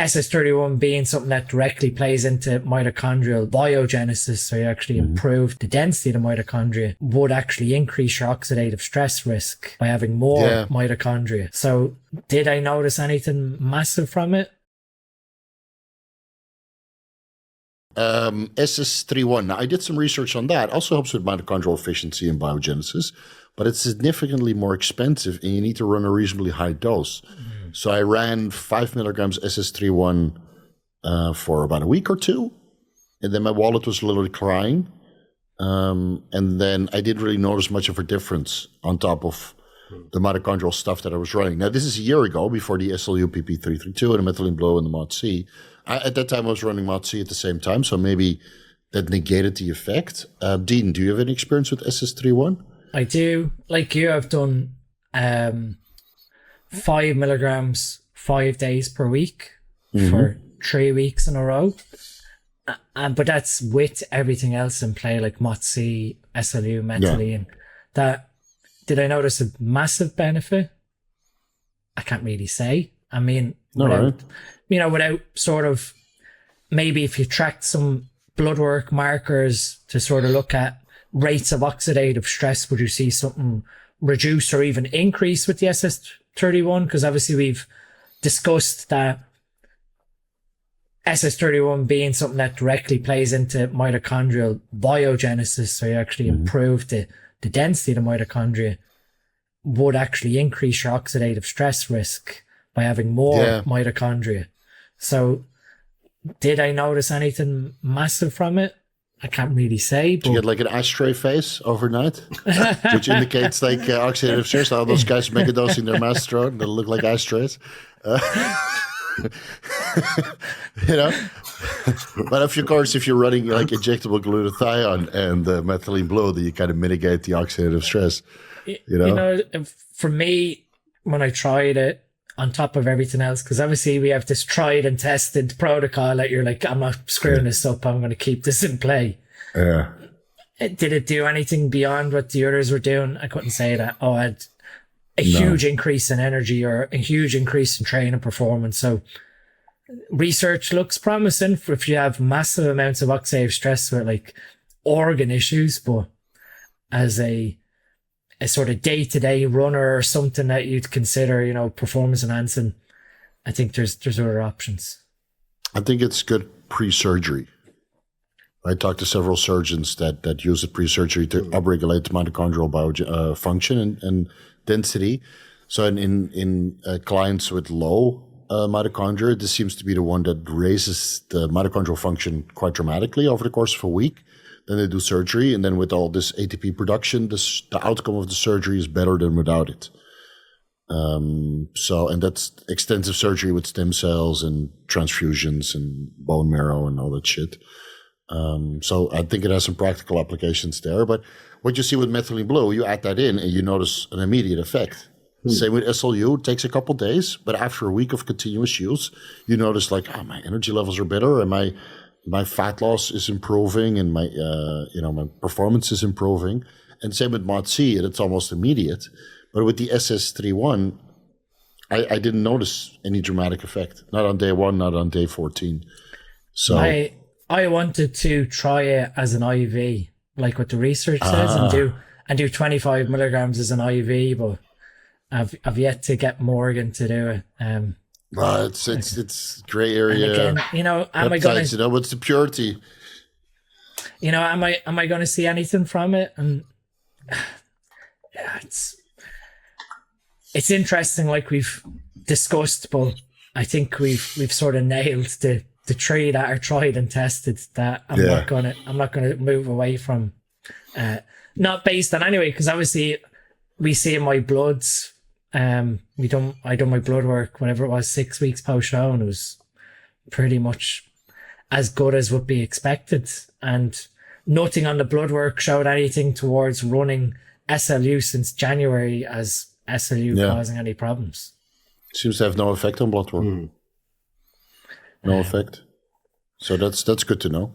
SS31 being something that directly plays into mitochondrial biogenesis, so you actually improve the density of the mitochondria, would actually increase your oxidative stress risk by having more mitochondria. So did I notice anything massive from it? SS31. Now, I did some research on that. Also helps with mitochondrial efficiency and biogenesis, but it's significantly more expensive and you need to run a reasonably high dose. So I ran 5 milligrams SS31 for about a week or two, and then my wallet was literally crying. And then I didn't really notice much of a difference on top of the mitochondrial stuff that I was running. Now, this is a year ago, before the SLU PP332 and the methylene blue and the MOD-C. At that time, I was running MOD-C at the same time, so maybe that negated the effect. Dean, do you have any experience with SS31? I do. Like you, I've done 5 milligrams 5 days per week for 3 weeks in a row. But that's with everything else in play, like MOD-C, SLU, methylene. That, did I notice a massive benefit? I can't really say. I mean, without sort of, maybe if you tracked some blood work markers to sort of look at rates of oxidative stress, would you see something reduce or even increase with the SS31? Because obviously we've discussed that SS31 being something that directly plays into mitochondrial biogenesis, so you actually improve the density of the mitochondria, would actually increase your oxidative stress risk by having more mitochondria. So did I notice anything massive from it? I can't really say. But do you get like an ashtray face overnight, which indicates like oxidative stress? All those guys megadosing their mastodon that look like ashtrays. But of course, if you're running like injectable glutathione and methylene blue, then you kind of mitigate the oxidative stress. For me, when I tried it, on top of everything else, because obviously we have this tried and tested protocol that you're like, I'm not screwing this up, I'm going to keep this in play. Yeah. Did it do anything beyond what the others were doing? I couldn't say that. I had a huge increase in energy or a huge increase in training performance. So research looks promising for if you have massive amounts of oxidative stress with like organ issues, but as a sort of day-to-day runner or something that you'd consider, performance enhancing, I think there's other options. I think it's good pre-surgery. I talked to several surgeons that use it pre-surgery to upregulate mitochondrial function and density. So in clients with low mitochondria, this seems to be the one that raises the mitochondrial function quite dramatically over the course of a week. Then they do surgery, and then with all this ATP production, the outcome of the surgery is better than without it. And that's extensive surgery with stem cells and transfusions and bone marrow and all that shit. So I think it has some practical applications there. But what you see with methylene blue, you add that in and you notice an immediate effect. Same with SLU, it takes a couple of days, but after a week of continuous use, you notice like, my energy levels are better and my fat loss is improving and my my performance is improving. And same with MOD-C, and it's almost immediate. But with the SS31, I didn't notice any dramatic effect. Not on day 1, not on day 14. So I wanted to try it as an IV, like what the research says, and do 25 milligrams as an IV, but I've yet to get Morgan to do it. Well, it's gray area. Again, am I going to? What's the purity? Am I going to see anything from it? And it's interesting, like we've discussed, but I think we've sort of nailed the three that are tried and tested. That I'm not gonna move away from. Not based on anyway, because obviously we see in my bloods. I done my blood work whenever it was 6 weeks post show, and it was pretty much as good as would be expected, and nothing on the blood work showed anything towards running SLU since January as SLU causing any problems. Seems to have no effect on blood work. No effect. So that's good to know.